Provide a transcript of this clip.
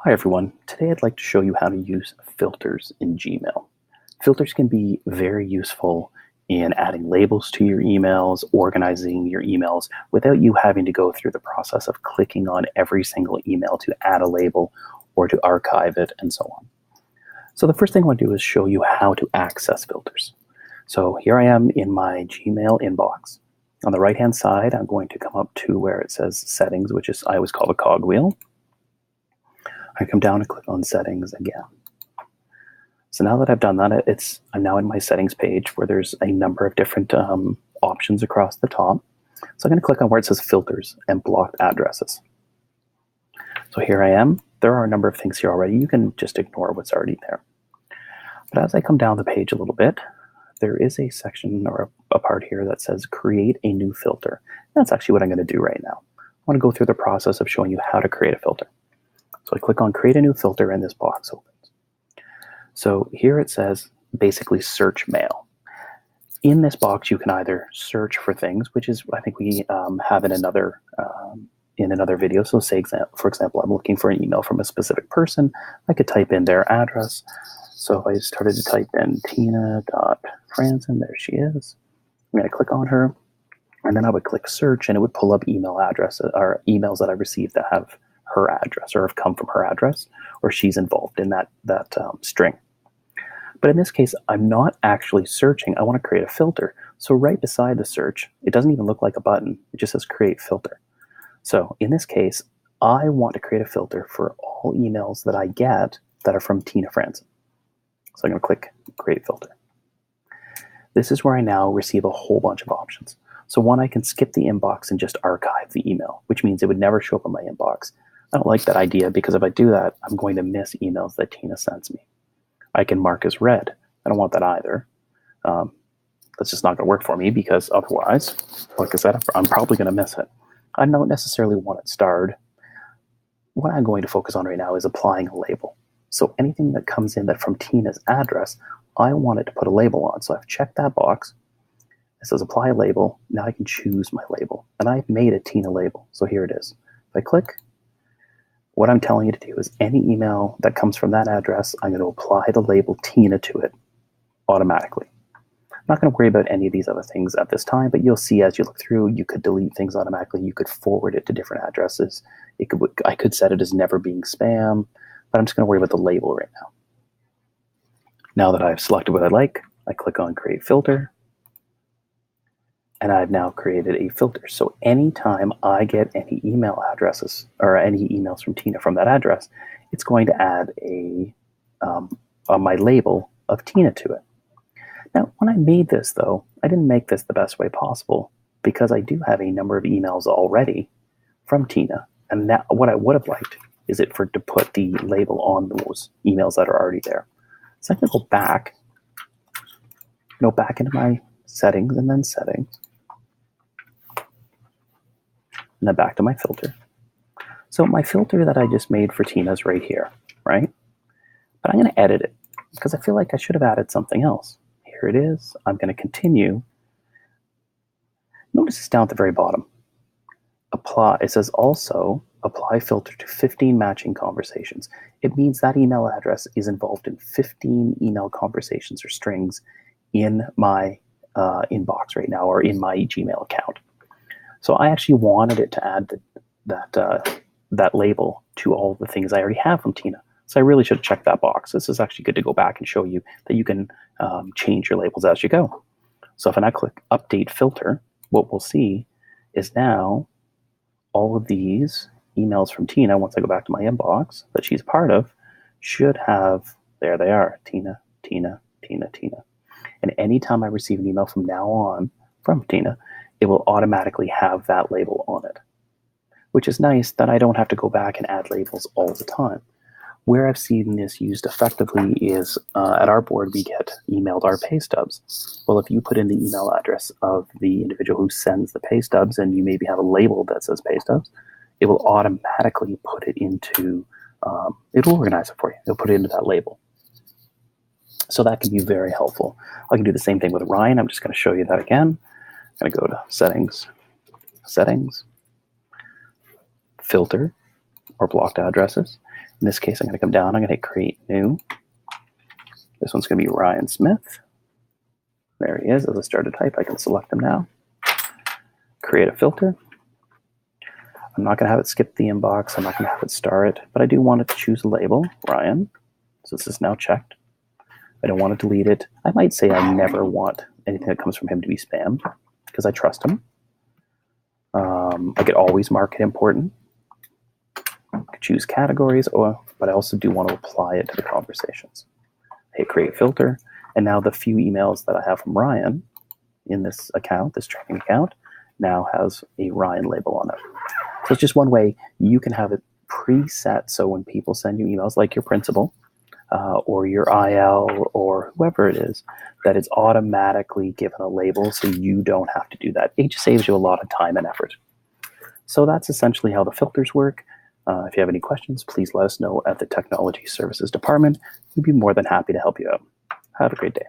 Hi everyone, today I'd like to show you how to use filters in Gmail. Filters can be very useful in adding labels to your emails, organizing your emails without you having to go through the process of clicking on every single email to add a label or to archive it and so on. So the first thing I want to do is show you how to access filters. So here I am in my Gmail inbox. On the right hand side, I'm going to come up to where it says settings, which is I always call the cogwheel. I come down and click on settings again. So now that I've done that, I'm now in my settings page where there's a number of different options across the top. So I'm going to click on where it says filters and blocked addresses. So here I am. There are a number of things here already. You can just ignore what's already there. But as I come down the page a little bit, there is a section or a part here that says create a new filter. That's actually what I'm going to do right now. I want to go through the process of showing you how to create a filter. So I click on create a new filter and this box opens. So here it says basically search mail. In this box you can either search for things, which is I think we have in another video. So say for example, I'm looking for an email from a specific person. I could type in their address. So if I started to type in Tina.Franzen, there she is. I'm going to click on her, and then I would click search, and it would pull up email addresses or emails that I received that have her address or have come from her address, or she's involved in that string. But in this case, I'm not actually searching. I want to create a filter. So right beside the search, it doesn't even look like a button. It just says create filter. So in this case, I want to create a filter for all emails that I get that are from Tina Franzen. So I'm going to click create filter. This is where I now receive a whole bunch of options. So one, I can skip the inbox and just archive the email, which means it would never show up in my inbox. I don't like that idea because if I do that, I'm going to miss emails that Tina sends me. I can mark as read. I don't want that either. That's just not going to work for me because otherwise, like I said, I'm probably going to miss it. I don't necessarily want it starred. What I'm going to focus on right now is applying a label. So anything that comes in that from Tina's address, I want it to put a label on. So I've checked that box. It says apply a label. Now I can choose my label. And I've made a Tina label. So here it is. If I click, what I'm telling you to do is any email that comes from that address, I'm going to apply the label Tina to it automatically. I'm not going to worry about any of these other things at this time, but you'll see as you look through, you could delete things automatically. You could forward it to different addresses. I could set it as never being spam, but I'm just going to worry about the label right now. Now that I've selected what I like, I click on create filter. And I've now created a filter. So anytime I get any email addresses or any emails from Tina from that address, it's going to add my label of Tina to it. Now, when I made this, though, I didn't make this the best way possible because I do have a number of emails already from Tina. And that, what I would have liked is to put the label on those emails that are already there. So I'm going to go back, back into my settings and then settings. And then back to my filter. So my filter that I just made for Tina is right here, right? But I'm going to edit it because I feel like I should have added something else. Here it is. I'm going to continue. Notice it's down at the very bottom. Apply. It says also apply filter to 15 matching conversations. It means that email address is involved in 15 email conversations or strings in my inbox right now or in my Gmail account. So I actually wanted it to add that label to all the things I already have from Tina. So I really should have checked that box. This is actually good to go back and show you that you can change your labels as you go. So if I now click update filter, what we'll see is now all of these emails from Tina, once I go back to my inbox that she's part of, should have, there they are, Tina, Tina, Tina, Tina. And anytime I receive an email from now on from Tina, it will automatically have that label on it, which is nice that I don't have to go back and add labels all the time. Where I've seen this used effectively is at our board, we get emailed our pay stubs. Well, if you put in the email address of the individual who sends the pay stubs and you maybe have a label that says pay stubs, it will automatically put it into, it'll organize it for you. It'll put it into that label. So that can be very helpful. I can do the same thing with Ryan. I'm just going to show you that again. I'm going to go to settings, filter, or blocked addresses. In this case, I'm going to come down. I'm going to hit create new. This one's going to be Ryan Smith. There he is. As I start to type, I can select him now. Create a filter. I'm not going to have it skip the inbox. I'm not going to have it star it, but I do want it to choose a label, Ryan. So this is now checked. I don't want to delete it. I might say I never want anything that comes from him to be spam because I trust him. I could always mark it important. I could choose categories, but I also do want to apply it to the conversations. Hit create filter, and now the few emails that I have from Ryan in this account, this tracking account, now has a Ryan label on it. So it's just one way you can have it preset, so when people send you emails like your principal or your IL or whoever it is, that it's automatically given a label so you don't have to do that. It just saves you a lot of time and effort. So that's essentially how the filters work. If you have any questions, please let us know at the Technology Services Department. We'd be more than happy to help you out. Have a great day.